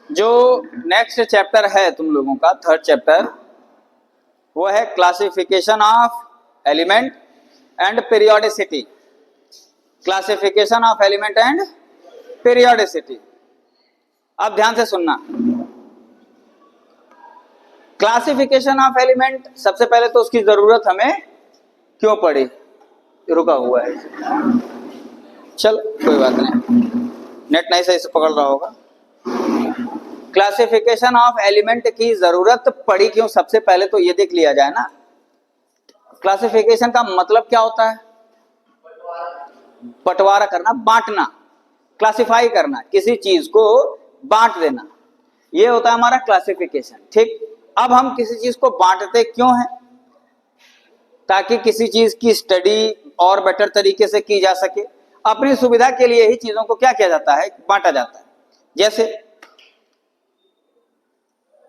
जो next chapter है तुम लोगों का थर्ड चैप्टर, वो है classification of element and periodicity. Classification of element and periodicity. अब ध्यान से सुनना। क्लासिफिकेशन ऑफ एलिमेंट, सबसे पहले तो उसकी जरूरत हमें क्यों पड़ी, रुका हुआ है, चल कोई बात नहीं, नेट नहीं सही से पकड़ रहा होगा। क्लासिफिकेशन ऑफ एलिमेंट की जरूरत पड़ी क्यों, सबसे पहले तो ये देख लिया जाए ना। क्लासिफिकेशन का मतलब क्या होता है? बंटवारा करना, बांटना, क्लासिफाई करना, किसी चीज को बांट देना, ये होता है हमारा क्लासिफिकेशन। ठीक, अब हम किसी चीज को बांटते क्यों हैं? ताकि किसी चीज की स्टडी और बेटर तरीके से की जा सके। अपनी सुविधा के लिए ही चीजों को क्या किया जाता है, बांटा जाता है। जैसे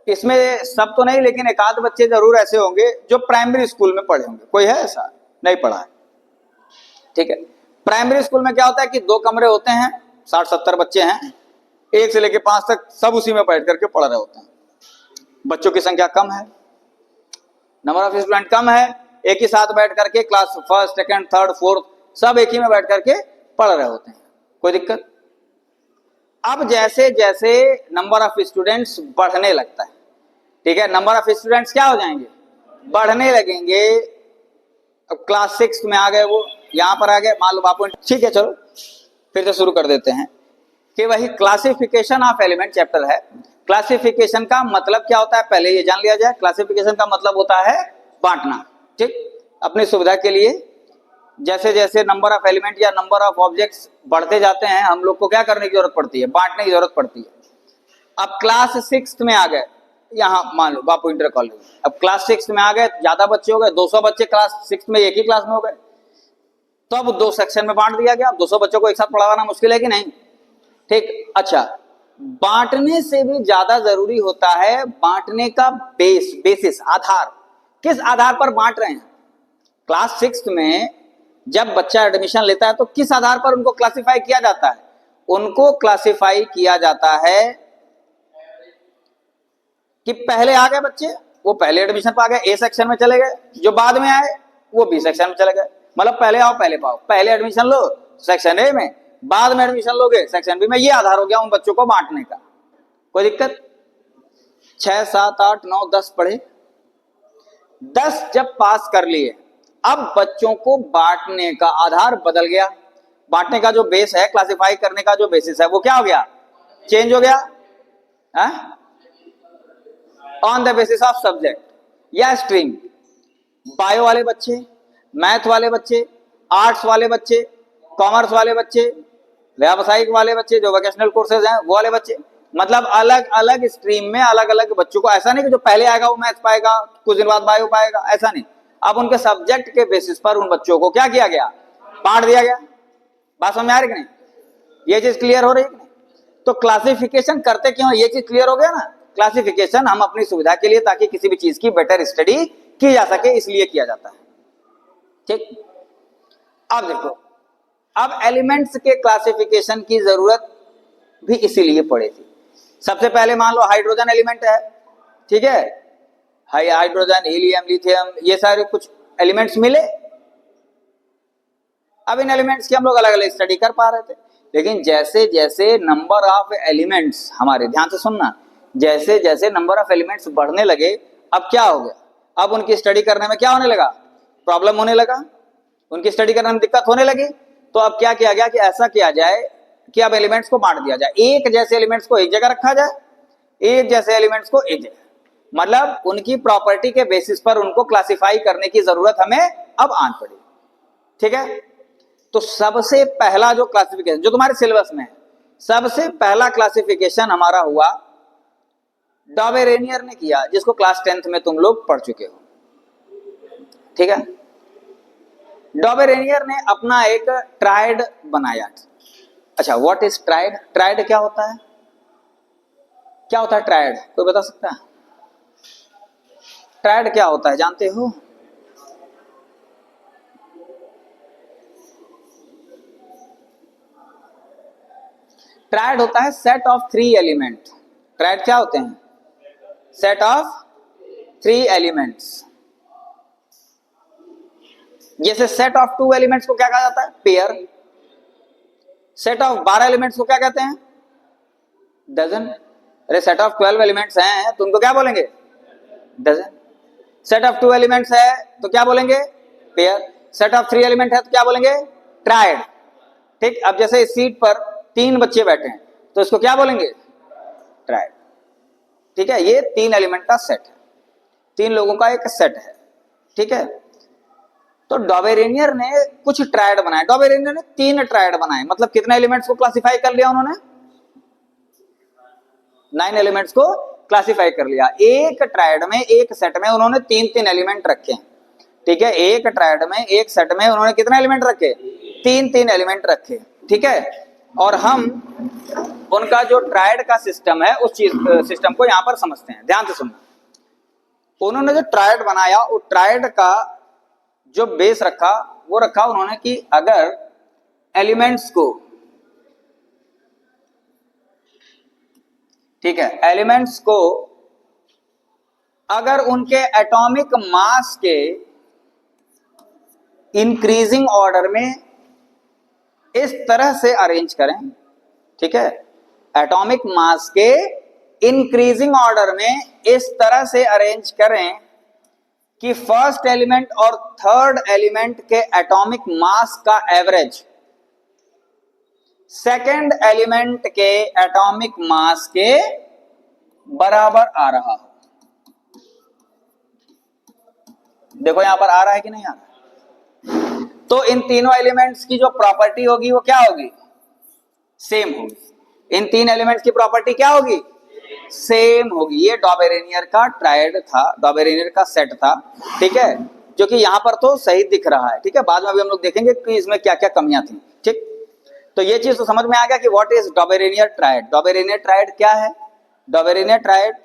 इसमें सब तो नहीं, लेकिन एक आध बच्चे जरूर ऐसे होंगे जो प्राइमरी स्कूल में पढ़े होंगे। कोई है ऐसा? नहीं पढ़ा है, ठीक है। प्राइमरी स्कूल में क्या होता है कि 2 कमरे होते हैं, 60-70 बच्चे हैं, 1 से लेकर 5 तक सब उसी में बैठ करके पढ़ रहे होते हैं। बच्चों की संख्या कम है, नंबर ऑफ स्टूडेंट कम है, एक ही साथ बैठ करके class first second third fourth सब एक ही में बैठ करके पढ़ रहे होते हैं। कोई दिक्कत? अब जैसे जैसे नंबर ऑफ स्टूडेंट्स बढ़ने लगता है, ठीक है, नंबर ऑफ स्टूडेंट्स क्या हो जाएंगे, बढ़ने लगेंगे। अब क्लास 6 में आ गए, वो यहां पर आ गए, मान लो बापू, ठीक है, चलो फिर से शुरू कर देते हैं कि वही क्लासिफिकेशन ऑफ एलिमेंट चैप्टर है। क्लासिफिकेशन का मतलब क्या होता है, पहले ये जान लिया जाए। क्लासिफिकेशन का मतलब होता है बांटना। ठीक, अपनी सुविधा के लिए जैसे जैसे नंबर ऑफ एलिमेंट या नंबर ऑफ ऑब्जेक्ट्स बढ़ते जाते हैं, हम लोग को क्या करने की जरूरत पड़ती है, बांटने की जरूरत पड़ती है। अब क्लास 6 में आ गए, यहाँ मान लो बापू इंटर कॉलेज, अब क्लास 6 में आ गए, ज्यादा बच्चे हो गए, 200 बच्चे क्लास 6 में एक ही क्लास में हो गए, तो अब 2 सेक्शन में बांट दिया गया। अब 200 बच्चों को एक साथ पढ़ाना मुश्किल है कि नहीं? ठीक, अच्छा, बांटने से भी ज्यादा जरूरी होता है बांटने का बेसिस, आधार। किस आधार पर बांट रहे हैं? क्लास 6 में जब बच्चा एडमिशन लेता है तो किस आधार पर उनको क्लासिफाई किया जाता है? उनको क्लासिफाई किया जाता है कि पहले आ गए बच्चे, वो पहले एडमिशन पा गए, ए सेक्शन में चले गए, जो बाद में आए वो बी सेक्शन में चले गए। मतलब पहले आओ पहले पाओ, पहले एडमिशन लो सेक्शन ए में, बाद में एडमिशन लोगे सेक्शन बी में। ये आधार हो गया उन बच्चों को बांटने का। कोई दिक्कत? 6, 7, 8, 9, 10 पढ़े, 10 जब पास कर लिए, अब बच्चों को बांटने का आधार बदल गया। बांटने का जो बेस है, क्लासिफाई करने का जो बेसिस है, वो क्या हो गया, चेंज हो गया। On the basis of subject या स्ट्रीम। बायो वाले बच्चे, मैथ वाले बच्चे, आर्ट्स वाले बच्चे, कॉमर्स वाले बच्चे, व्यावसायिक वाले बच्चे जो वोकेशनल कोर्सेज हैं वो वाले बच्चे, मतलब अलग अलग स्ट्रीम में अलग अलग बच्चों को। ऐसा नहीं कि जो पहले आएगा वो मैथ पाएगा, कुछ दिन बाद बायो पाएगा, ऐसा नहीं। अब उनके सब्जेक्ट के बेसिस पर उन बच्चों को क्या किया गया, बांट दिया गया। बात समझ में आ रही कि नहीं? ये चीज क्लियर हो रही है कि नहीं? तो क्लासिफिकेशन करते क्यों, ये चीज क्लियर हो गया ना। क्लासिफिकेशन हम अपनी सुविधा के लिए, ताकि किसी भी चीज की बेटर स्टडी की जा सके, इसलिए किया जाता है। ठीक, अब देखो, अब एलिमेंट्स के क्लासिफिकेशन की जरूरत भी इसीलिए पड़ी थी। सबसे पहले मान लो हाइड्रोजन एलिमेंट है, ठीक है, हाइड्रोजन, हीलियम, लिथियम, ये सारे कुछ एलिमेंट्स मिले। अब इन एलिमेंट्स की हम लोग अलग अलग स्टडी कर पा रहे थे, लेकिन जैसे जैसे नंबर ऑफ एलिमेंट्स हमारे, ध्यान से सुनना, जैसे जैसे नंबर ऑफ एलिमेंट्स बढ़ने लगे, अब क्या हो गया, अब उनकी स्टडी करने में क्या होने लगा, प्रॉब्लम होने लगा, उनकी स्टडी करने में दिक्कत होने लगी। तो अब क्या किया गया कि ऐसा किया जाए कि अब एलिमेंट्स को बांट दिया जाए, एक जैसे एलिमेंट्स को एक जगह रखा जाए, एक जैसे एलिमेंट्स को एक जगह, मतलब उनकी प्रॉपर्टी के बेसिस पर उनको क्लासिफाई करने की जरूरत हमें अब आन पड़ी। ठीक है, तो सबसे पहला जो क्लासिफिकेशन जो तुम्हारे सिलेबस में है, सबसे पहला क्लासिफिकेशन हमारा हुआ, डॉबेरेनियर ने किया, जिसको क्लास 10th में तुम लोग पढ़ चुके हो। ठीक है, डॉबेरेनियर ने अपना एक ट्रायड बनाया। अच्छा, व्हाट इज ट्रायड? ट्रायड क्या होता है, क्या होता है ट्रायड, कोई बता सकता है? ट्रायड क्या होता है, जानते हो? ट्रायड होता है सेट ऑफ 3 एलिमेंट। ट्रायड क्या होते हैं? Set of 3 elements. जैसे सेट ऑफ 2 एलिमेंट्स को क्या कहा जाता है? पेयर। सेट ऑफ 12 एलिमेंट्स को क्या कहते हैं? डजन। अरे सेट ऑफ 12 एलिमेंट्स हैं तो उनको क्या बोलेंगे? डजन। सेट ऑफ 2 एलिमेंट्स है तो क्या बोलेंगे? पेयर। सेट ऑफ 3 एलिमेंट है तो क्या बोलेंगे? ट्रायड। ठीक, अब जैसे इस सीट पर 3 बच्चे बैठे हैं तो इसको क्या बोलेंगे? ट्रायड। ठीक है, ये 3 एलिमेंट का सेट है, 3 लोगों का एक सेट है। ठीक है, तो डॉबेरेनियर ने कुछ ट्रायड बनाए। डॉबेरेनियर ने 3 ट्रायड बनाए, मतलब कितने एलिमेंट्स को क्लासिफाई कर लिया उन्होंने? 9 एलिमेंट्स को क्लासिफाई कर लिया। एक ट्रायड में, एक सेट में उन्होंने 3-3 एलिमेंट रखे। ठीक है, एक ट्रायड में, एक सेट में उन्होंने कितने एलिमेंट रखे? 3-3 एलिमेंट रखे। ठीक है, और हम उनका जो ट्रायड का सिस्टम है उस चीज सिस्टम को यहां पर समझते हैं। ध्यान से सुनना। उन्होंने जो ट्रायड बनाया, वो ट्रायड का जो बेस रखा वो रखा उन्होंने कि अगर एलिमेंट्स को, ठीक है, एलिमेंट्स को अगर उनके एटॉमिक मास के इंक्रीजिंग ऑर्डर में इस तरह से अरेंज करें, ठीक है, एटॉमिक मास के इंक्रीजिंग ऑर्डर में इस तरह से अरेंज करें कि फर्स्ट एलिमेंट और थर्ड एलिमेंट के एटॉमिक मास का एवरेज सेकेंड एलिमेंट के एटॉमिक मास के बराबर आ रहा हो। देखो यहां पर आ रहा है कि नहीं आ रहा? तो इन तीनों एलिमेंट्स की जो प्रॉपर्टी होगी वो क्या होगी? सेम होगी। इन 3 एलिमेंट्स की प्रॉपर्टी क्या होगी? सेम होगी। ये डॉबेरेनियर का ट्रायड था, डॉबेरेनियर का सेट था। ठीक है, जो कि यहां पर तो सही दिख रहा है। ठीक है, बाद में भी हम लोग देखेंगे कि इसमें क्या क्या कमियां थी। ठीक, तो ये चीज तो समझ में आ गया कि व्हाट इज डॉबेरेनियर ट्रायड। डॉबेरेनियर ट्रायड क्या है? डॉबेरेनियर ट्रायड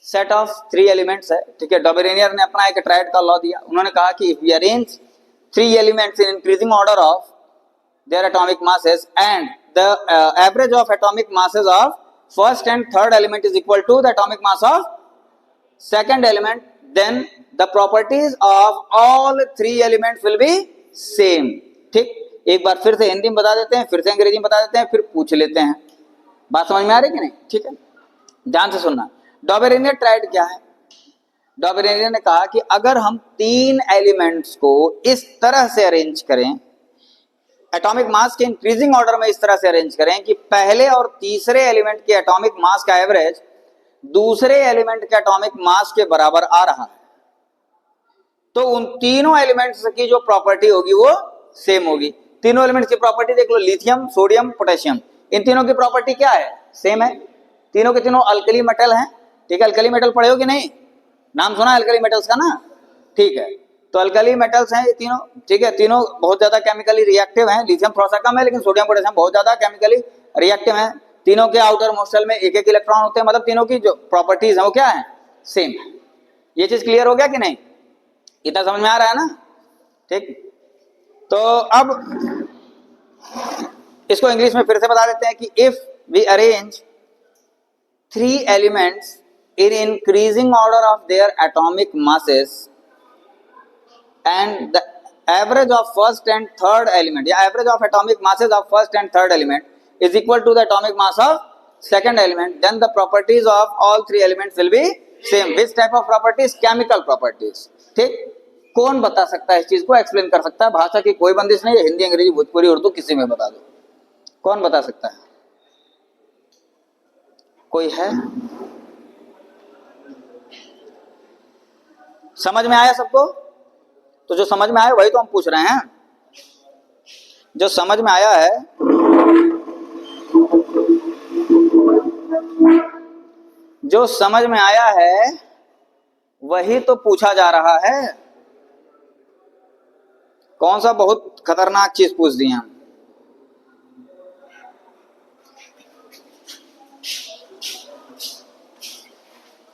सेट ऑफ 3 एलिमेंट्स है। ठीक है, डॉबेरेनियर ने अपना एक ट्रायड का लॉ दिया। उन्होंने कहा कि if we arrange 3 elements in increasing order of their atomic masses and the average of atomic masses of first and third element is equal to the atomic mass of second element, then the properties of all 3 elements will be same. ठीक, एक बार फिर से हिंदी में बता देते हैं, फिर से अंग्रेजी में बता देते हैं, फिर पूछ लेते हैं। बात समझ में आ रही कि नहीं? ठीक है, ध्यान से सुनना। डॉबेरेनियर ट्रायड क्या है? डॉबेरेनियर ने कहा कि अगर हम 3 एलिमेंट्स को इस तरह से अरेंज करें, एटॉमिक मास के इंक्रीजिंग ऑर्डर में इस तरह से अरेंज करें कि पहले और तीसरे एलिमेंट के एटॉमिक मास का एवरेज दूसरे एलिमेंट के एटॉमिक मास के बराबर आ रहा है, तो उन तीनों एलिमेंट्स की जो प्रॉपर्टी होगी वो सेम होगी। तीनों एलिमेंट्स की प्रॉपर्टी देख लो, लिथियम, सोडियम, पोटेशियम, इन तीनों की प्रॉपर्टी क्या है? सेम है। तीनों के तीनों अल्कली मेटल हैं। ठीक है, अल्कली मेटल पढ़े हो कि नहीं? नाम सुना अल्कली मेटल्स का ना? ठीक है, तो अल्कली मेटल्स हैं ये तीनों। ठीक है, तीनों बहुत ज्यादा केमिकली रिएक्टिव हैं। लिथियम थोड़ा सा कम है, लेकिन सोडियम पोटेशियम बहुत ज्यादा केमिकली रिएक्टिव हैं। तीनों के आउटर मोस्ट शेल में एक एक इलेक्ट्रॉन होते हैं, मतलब तीनों की जो प्रॉपर्टीज हैं वो क्या है? सेम है। ये चीज क्लियर हो गया कि नहीं? इतना समझ में आ रहा है ना? ठीक, तो अब इसको इंग्लिश में फिर से बता देते हैं कि if we arrange 3 elements in increasing order of their atomic masses and the average of first and third element, या average of atomic masses of first and third element is equal to the atomic mass of second element, then the properties of all 3 elements will be same. Which type of properties? Chemical properties. ठीक, कौन बता सकता है इस चीज को, explain कर सकता है? भाषा की कोई बंदिश नहीं है, हिंदी, अंग्रेजी, भोजपुरी, उर्दू, किसी में बता दो। कौन बता सकता है? कोई है? समझ में आया सबको? तो जो समझ में आया वही तो हम पूछ रहे हैं। जो समझ में आया है, जो समझ में आया है वही तो पूछा जा रहा है। कौन सा बहुत खतरनाक चीज पूछ दी हम?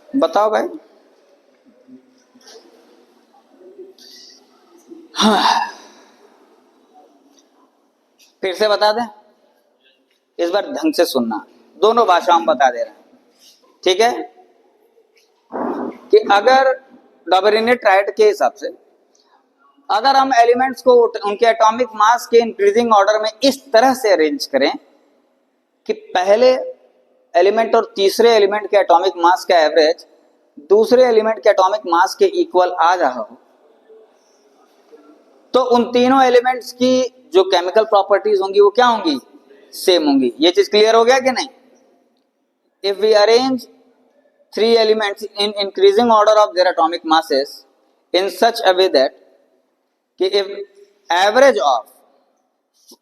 बताओ भाई। हाँ, फिर से बता दें, इस बार ढंग से सुनना। दोनों भाषाओं में बता दे रहे हैं। ठीक है, कि अगर डॉबेरेनियर ट्रायड के हिसाब से अगर हम एलिमेंट्स को उनके एटॉमिक मास के इंक्रीजिंग ऑर्डर में इस तरह से अरेंज करें कि पहले एलिमेंट और तीसरे एलिमेंट के एटॉमिक मास का एवरेज दूसरे एलिमेंट के एटॉमिक मास के इक्वल आ रहा हो, तो उन तीनों एलिमेंट्स की जो केमिकल प्रॉपर्टीज होंगी वो क्या होंगी, सेम होंगी। ये चीज क्लियर हो गया कि नहीं? If we arrange three elements in increasing order of their atomic masses in such a way that if average of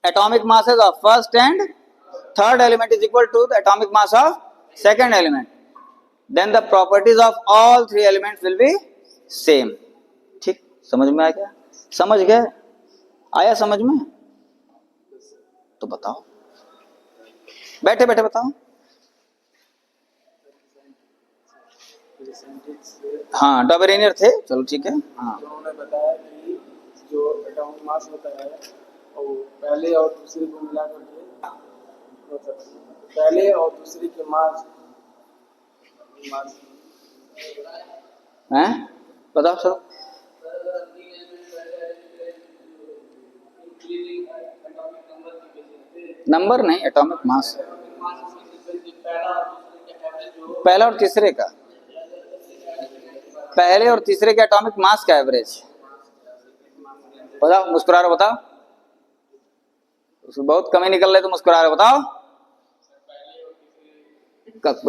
atomic masses of first and third element is equal to the atomic mass of second element, then the properties of all three elements will be same। ठीक, समझ में आ गया? समझ गए? आया समझ में? तो बताओ, बैठे बैठे बताओ। हाँ, डॉबेरेनियर थे, चलो ठीक है। हाँ, उन्होंने बताया कि जो एटॉमिक मास होता है वो पहले और दूसरे को मिला करके, मतलब पहले और दूसरे के मास हैं? बताओ सर। नंबर नहीं, एटॉमिक मास, पहला और तीसरे का, पहले और तीसरे के एटॉमिक मास का एवरेज। बताओ, मुस्कुरा रहे बताओ, उसमें बहुत कमी निकल रहे तो मुस्कुरा रहे बताओ।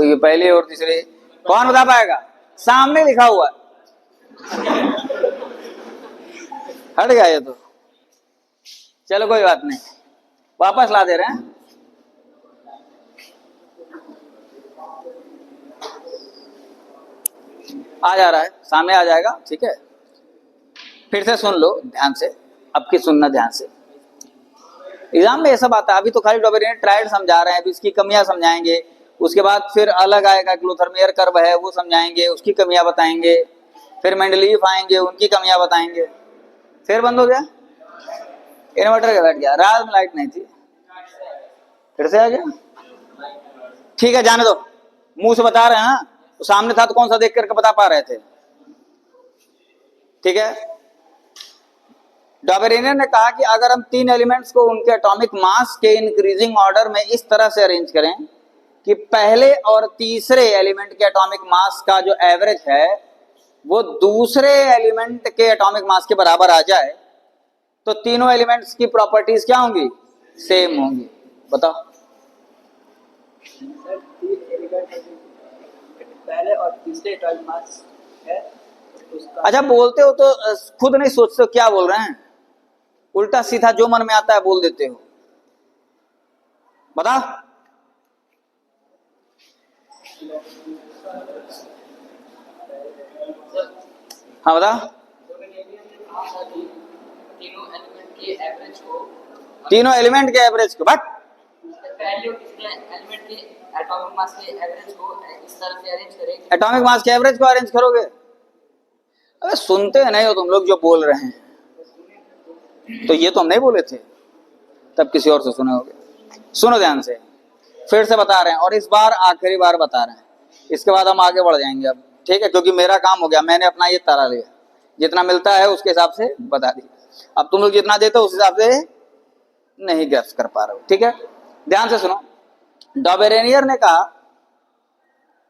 ये पहले और तीसरे कौन बता पाएगा? सामने लिखा हुआ हट गया ये तो, चलो कोई बात नहीं, वापस ला दे रहे हैं। आ जा रहा है, सामने आ जाएगा, ठीक है। फिर से सुन लो ध्यान से, अब की सुनना ध्यान से। एग्जाम में ये सब आता है, अभी तो खाली डॉबेरेनियर ट्रायड समझा रहे हैं, अभी इसकी कमियां समझाएंगे, उसके बाद फिर अलग आएगा क्लोथरमेयर कर्व है वो समझाएंगे, उसकी कमियां बताएंगे, फिर मेंडलीफ आएंगे उनकी कमियां बताएंगे, फिर बंद हो गया इन्वर्टर के बैठ गया, रात में लाइट नहीं थी फिर से आ गया। ठीक है, जाने दो, मुंह से बता रहे हैं ना, तो सामने था तो कौन सा देख करके बता पा रहे थे? ठीक है, डॉबेरेनियर ने कहा कि अगर हम तीन एलिमेंट्स को उनके एटॉमिक मास के इंक्रीजिंग ऑर्डर में इस तरह से अरेंज करें कि पहले और तीसरे एलिमेंट के एटॉमिक मास का जो एवरेज है वो दूसरे एलिमेंट के एटॉमिक मास के बराबर आ जाए, तो तीनों एलिमेंट्स की प्रॉपर्टीज क्या होंगी? सेम होंगी। बताओ। पहले और तीसरे एटॉमिक मास है उसका। अच्छा, बोलते हो तो खुद नहीं सोचते हो क्या बोल रहे हैं, उल्टा सीधा जो मन में आता है बोल देते हो। बता। हाँ बता। तीनों एलिमेंट के एवरेज को बट एटॉमिक मास के एवरेज को इस तरह से अरेंज करेंगे। एटॉमिक मास के एवरेज को अरेंज करोगे? अरे सुनते नहीं हो तुम लोग जो बोल रहे हैं, तो ये तो हम नहीं बोले थे, तब किसी और से सुने होगे। सुनो ध्यान से, फिर से बता रहे हैं और इस बार आखिरी बार बता रहे हैं, इसके बाद हम आगे बढ़ जाएंगे अब, ठीक है, क्योंकि मेरा काम हो गया, मैंने अपना ये तारा लिया, जितना मिलता है उसके हिसाब से बता दिया। अब तुम लोग जितना देते हो उस हिसाब से नहीं ग्रैस्प कर पा रहे हो, ठीक है। ध्यान से सुनो, डॉबेरेनियर ने कहा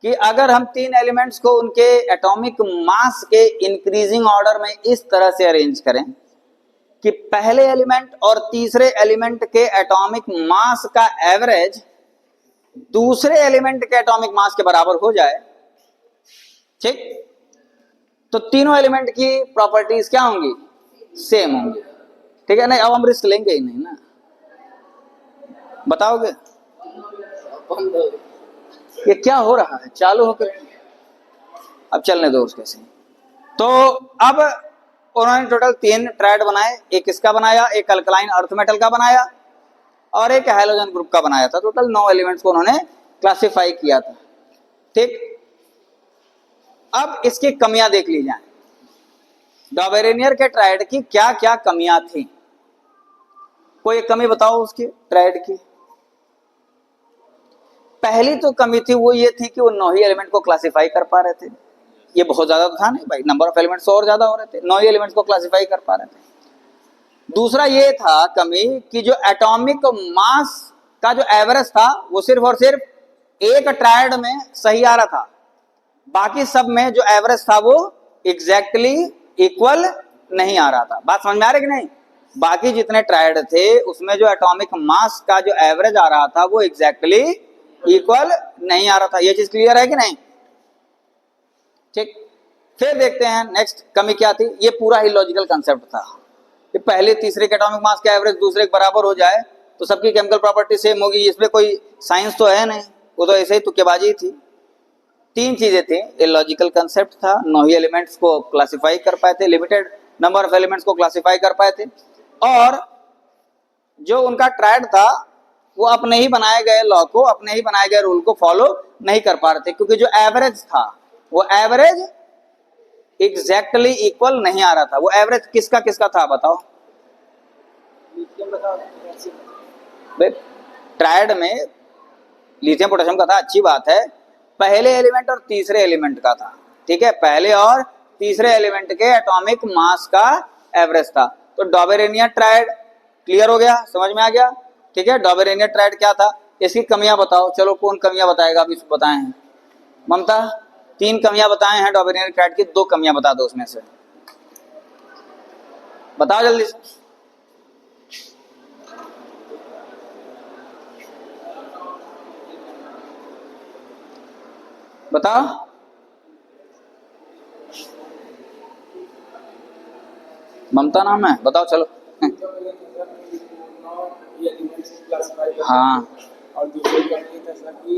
कि अगर हम तीन एलिमेंट्स को उनके एटॉमिक मास के इंक्रीजिंग ऑर्डर में इस तरह से अरेंज करें कि पहले एलिमेंट और तीसरे एलिमेंट के एटॉमिक मास का एवरेज दूसरे एलिमेंट के एटॉमिक मास के बराबर हो जाए, ठीक, तो तीनों एलिमेंट की प्रॉपर्टीज क्या होंगी? सेम होंगी, ठीक है। नहीं, अब हम रिस्क लेंगे ही नहीं ना, बताओगे? ये क्या हो रहा है? चालू होकर अब चलने दो उसके से। तो अब उन्होंने टोटल 3 ट्रायड बनाए, एक इसका बनाया, एक अल्कलाइन अर्थ मेटल का बनाया और एक हैलोजन ग्रुप का बनाया था। टोटल 9 एलिमेंट्स को उन्होंने क्लासिफाई किया था, ठीक। अब इसकी कमियां देख ली जाए, डॉबेरेनियर के ट्रायड की क्या क्या कमियां थी, कोई एक कमी बताओ उसकी ट्रायड की। पहली तो कमी थी वो ये थी कि वो 9 ही एलिमेंट को क्लासिफाई कर पा रहे थे। ये बहुत ज्यादा तो था नहीं भाई, नंबर ऑफ एलिमेंट्स और ज्यादा हो रहे थे, 9 ही एलिमेंट्स को क्लासिफाई कर पा रहे थे। दूसरा ये था कमी कि जो एटॉमिक मास का जो एवरेज था वो सिर्फ और सिर्फ एक ट्रायड में सही आ रहा था, बाकी सब में जो एवरेज था वो एग्जैक्टली इक्वल नहीं आ रहा था। बात समझ में आ रही कि नहीं? बाकी जितने ट्रायड थे उसमें जो एटॉमिक मास का जो एवरेज आ रहा था वो एग्जैक्टली इक्वल नहीं आ रहा था। ये चीज क्लियर है कि नहीं? ठीक, फिर देखते हैं नेक्स्ट कमी क्या थी। ये पूरा ही लॉजिकल कंसेप्ट था कि पहले तीसरे के एटॉमिक मास का एवरेज दूसरे के बराबर हो जाए तो सबकी केमिकल प्रॉपर्टी सेम होगी। इसमें कोई साइंस तो है नहीं, वो तो ऐसे ही तुक्केबाजी थी। 3 चीजें थी, ये लॉजिकल कंसेप्ट था, 9 ही एलिमेंट्स को क्लासिफाई कर पाए थे, लिमिटेड नंबर ऑफ एलिमेंट्स को क्लासिफाई कर पाए थे, और जो उनका ट्रायड था वो अपने ही बनाए गए लॉ को, अपने ही बनाए गए रूल को फॉलो नहीं कर पा रहे थे, क्योंकि जो एवरेज था वो एवरेज एग्जैक्टली इक्वल नहीं आ रहा था। वो एवरेज किसका किसका था बताओ? ट्रायड में लिथियम पोटेशियम का था, अच्छी बात है। पहले एलिमेंट और तीसरे एलिमेंट का था, ठीक है, पहले और तीसरे एलिमेंट के एटॉमिक मास का एवरेज था। तो डॉबेरेनिया ट्रायड क्लियर हो गया, समझ में आ गया? ठीक है, डॉबेरेनिया ट्रायड क्या था, इसकी कमियां बताओ। चलो कौन कमियां बताएगा? अभी बताए हैं ममता, 3 कमियां बताए हैं डॉबेरेनिया ट्रायड की, 2 कमियां बता दो उसमें से, बताओ जल्दी से। बताओ। ममता नाम है, बताओ चलो। हाँ, और दूसरी कंपनी था सर कि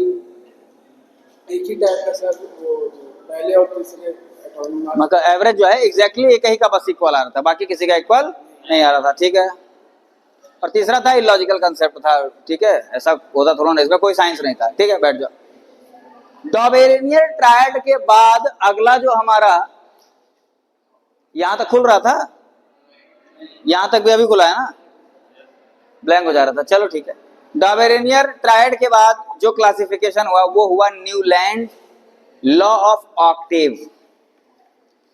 एक ही टाइप का सर वो पहले और तीसरे एटॉमिक मास मतलब एवरेज जो है एग्जैक्टली एक ही का बस इक्वल आ रहा था, बाकी किसी का इक्वल नहीं आ रहा था, ठीक है। और तीसरा था इलॉजिकल कंसेप्ट था, ठीक है, ऐसा होता थोड़ा ना, इसमें कोई साइंस नहीं था, ठीक है, बैठ जाओ। डॉबेरेनियर ट्रायड के बाद अगला जो हमारा, यहां तक खुल रहा था, यहां तक भी अभी खुला है ना, ब्लैंक हो जा रहा था, चलो ठीक है। डॉबेरेनियर ट्रायड के बाद जो क्लासिफिकेशन हुआ वो हुआ Newland law of octave.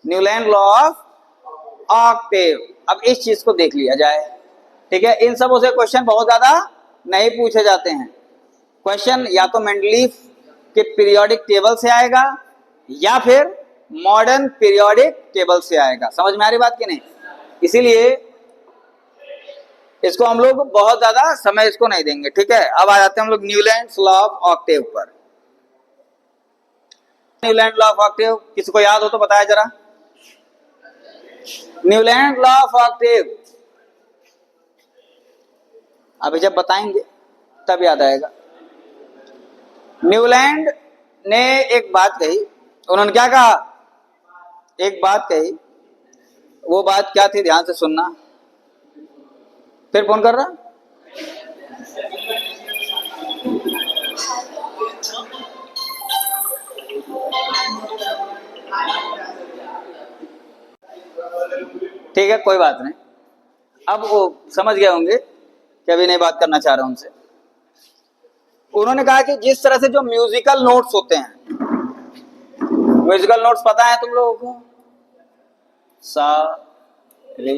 Newland law of octave. अब इस चीज को देख लिया जाए, ठीक है। इन सबों से क्वेश्चन बहुत ज्यादा नहीं पूछे जाते हैं। क्वेश्चन या तो मेंडलीफ के पीरियोडिक टेबल से आएगा या फिर मॉडर्न पीरियोडिक टेबल से आएगा। समझ में आ रही बात कि नहीं? इसीलिए इसको हम लोग बहुत ज्यादा समय इसको नहीं देंगे, ठीक है। अब आ जाते हैं हम लोग न्यूलैंड लॉ ऑफ ऑक्टेव पर। न्यूलैंड लॉ ऑफ ऑक्टेव किसी को याद हो तो बताया जरा। न्यूलैंड लॉ ऑफ ऑक्टेव अभी जब बताएंगे तब याद आएगा। न्यूलैंड ने एक बात कही, उन्होंने क्या कहा? एक बात कही, वो बात क्या थी ध्यान से सुनना। फिर फोन कर रहा, ठीक है, कोई बात नहीं। अब वो समझ गए होंगे कि अभी नहीं बात करना चाह रहा हूं उनसे। उन्होंने कहा कि जिस तरह से जो म्यूजिकल नोट्स होते हैं, म्यूजिकल नोट्स पता है तुम लोगों को? सा रे,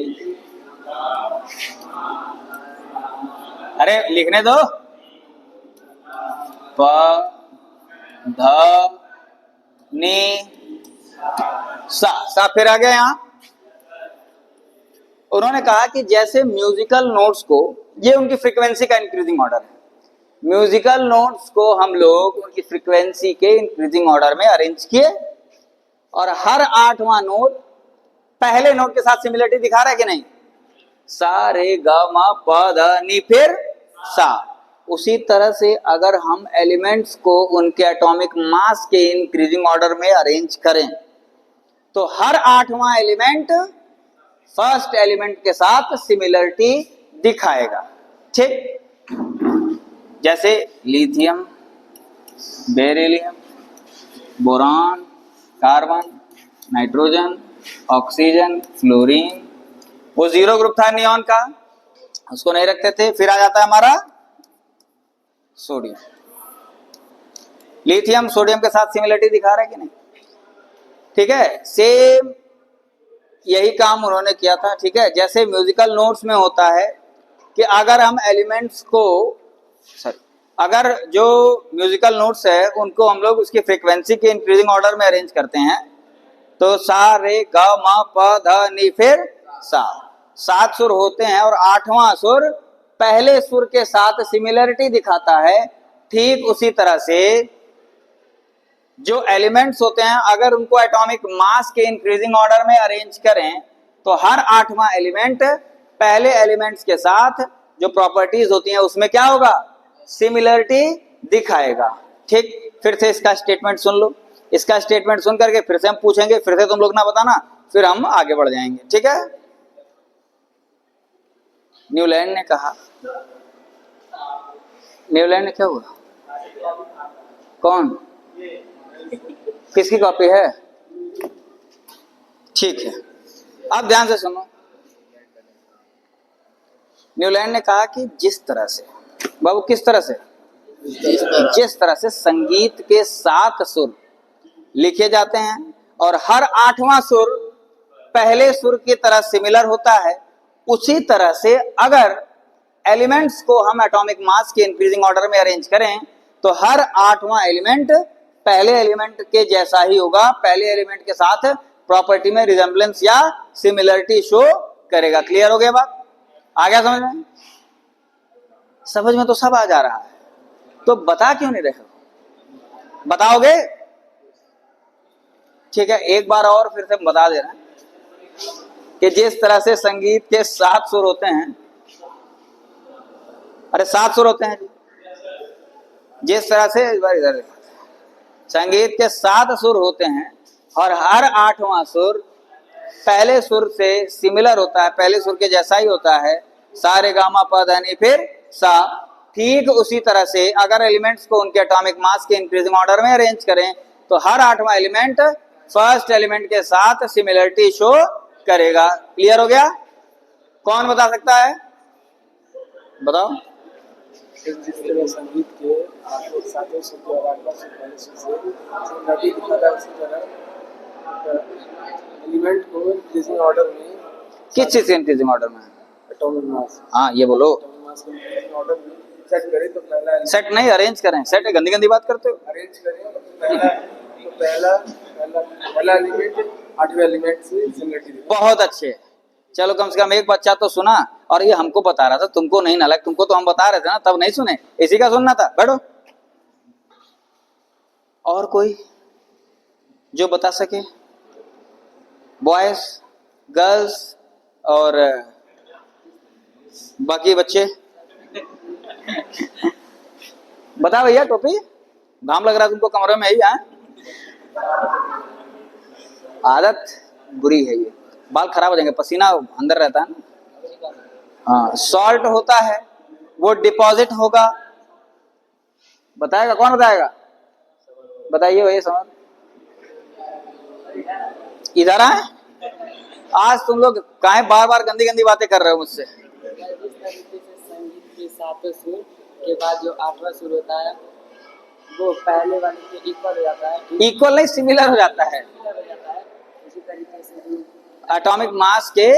अरे लिखने दो, प ध नी सा फिर आ गया यहां। उन्होंने कहा कि जैसे म्यूजिकल नोट्स को, ये उनकी फ्रीक्वेंसी का इंक्रीजिंग ऑर्डर है, म्यूजिकल नोट्स को हम लोग उनकी फ्रीक्वेंसी के इंक्रीजिंग ऑर्डर में अरेंज किए और हर 8वां नोट पहले नोट के साथ सिमिलरिटी दिखा रहा है कि नहीं? सा रे ग म प ध नी फिर सा। उसी तरह से अगर हम एलिमेंट्स को उनके एटॉमिक मास के इंक्रीजिंग ऑर्डर में अरेंज करें तो हर 8वां एलिमेंट फर्स्ट एलिमेंट के साथ सिमिलरिटी दिखाएगा, ठीक। जैसे lithium, beryllium, boron, carbon, nitrogen, oxygen, fluorine, वो 0 ग्रुप था नियॉन का, उसको नहीं रखते थे। फिर आ जाता है हमारा सोडियम, लिथियम सोडियम के साथ सिमिलरिटी दिखा रहा है कि नहीं? ठीक है, सेम यही काम उन्होंने किया था। ठीक है, जैसे म्यूजिकल नोट्स में होता है कि अगर हम एलिमेंट्स को अगर जो म्यूजिकल नोट्स है उनको हम लोग उसकी फ्रीक्वेंसी के इंक्रीजिंग ऑर्डर में अरेंज करते हैं, तो सा रे ग म प ध नि फिर सा, 7 सुर होते हैं और 8वां सुर पहले सुर के साथ सिमिलरिटी दिखाता है। ठीक उसी तरह से जो एलिमेंट्स होते हैं अगर उनको एटॉमिक मास के इंक्रीजिंग ऑर्डर में अरेंज करें तो हर 8वां एलिमेंट पहले एलिमेंट्स के साथ जो प्रॉपर्टीज होती हैं उसमें क्या होगा, सिमिलरिटी दिखाएगा। ठीक, फिर से इसका स्टेटमेंट सुन लो। इसका स्टेटमेंट सुन करके फिर से हम पूछेंगे, फिर से तुम लोग ना बताना, फिर हम आगे बढ़ जाएंगे। ठीक है, न्यूलैंड ने कहा, न्यूलैंड ने क्या हुआ, कौन, किसकी कॉपी है? ठीक है, अब ध्यान से सुनो। न्यूलैंड ने कहा कि जिस तरह से, बाबू किस तरह से, जिस तरह से संगीत के 7 सुर लिखे जाते हैं और हर 8वां सुर पहले सुर की तरह सिमिलर होता है, उसी तरह से अगर एलिमेंट्स को हम एटॉमिक मास के इंक्रीजिंग ऑर्डर में अरेंज करें तो हर 8वां एलिमेंट पहले एलिमेंट के जैसा ही होगा, पहले एलिमेंट के साथ प्रॉपर्टी में रिजेम्बलेंस या सिमिलरिटी शो करेगा। क्लियर हो गया बात? आ गया समझ में? समझ में तो सब आ जा रहा है, तो बता क्यों नहीं रहे हो? बताओगे? ठीक है, एक बार और फिर से बता दे रहे हैं कि जिस तरह से संगीत के 7 सुर होते हैं, अरे 7 सुर होते हैं जी, जिस तरह से इधर संगीत के 7 सुर होते हैं और हर 8वां सुर पहले सुर से सिमिलर होता है, पहले सुर के जैसा ही होता है, सा रे गा मा पा धा नि फिर सा। ठीक उसी तरह से अगर एलिमेंट्स को उनके एटॉमिक मास के इंक्रीजिंग ऑर्डर में अरेंज करें तो हर 8वां एलिमेंट फर्स्ट एलिमेंट के साथ सिमिलरिटी शो करेगा। क्लियर हो गया? कौन बता सकता है? बताओ। जिस तरह संगीत के 7 सुर के और 8वां सुर पहले सुर से सिमिलरिटी दिखाता है, उसी तरह एलिमेंट को इंक्रीजिंग ऑर्डर में, किस चीज के इंक्रीजिंग ऑर्डर में? एटॉमिक मास, हाँ ये बोलो। एटॉमिक मास के इंक्रीजिंग ऑर्डर में सेट करें तो पहला सेट नहीं, अरेंज करें। सेट है, गंदी गंदी बात करते हो। अरेंज करें तो पहला एलिमेंट 8वें एलिमेंट से सिमिलरिटी दिखाता है। बहुत अच्छे, चलो कम से कम एक बच्चा तो सुना, और ये हमको बता रहा था, तुमको नहीं नालायक, तुमको तो हम बता रहे थे ना, तब नहीं सुने, इसी का सुनना था। बैठो। और कोई जो बता सके? बॉयज, गर्ल्स और बाकी बच्चे बता भैया। टोपी, घाम लग रहा है तुमको कमरे में ही है? आदत बुरी है ये, बाल खराब हो जाएंगे, पसीना अंदर रहता है ना। हाँ, सॉल्ट होता है वो डिपॉजिट होगा। बताएगा कौन? बताएगा, बताइए भैया। समझ इधर आए। आज तुम लोग काहे बार बार गंदी गंदी बातें कर रहे हो मुझसे? संगीत के 7 सुर के बाद जो 8वां सुर होता है वो पहले वाले के इक्वल हो जाता है। इक्वल नहीं, सिमिलर हो जाता है। उसी तरीके से एटॉमिक मास के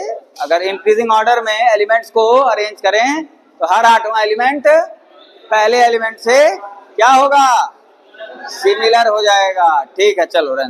अगर इंक्रीजिंग ऑर्डर में एलिमेंट्स को अरेंज करें तो हर 8वां एलिमेंट पहले एलिमेंट से क्या होगा, सिमिलर हो जाएगा। ठीक है, चलो रन।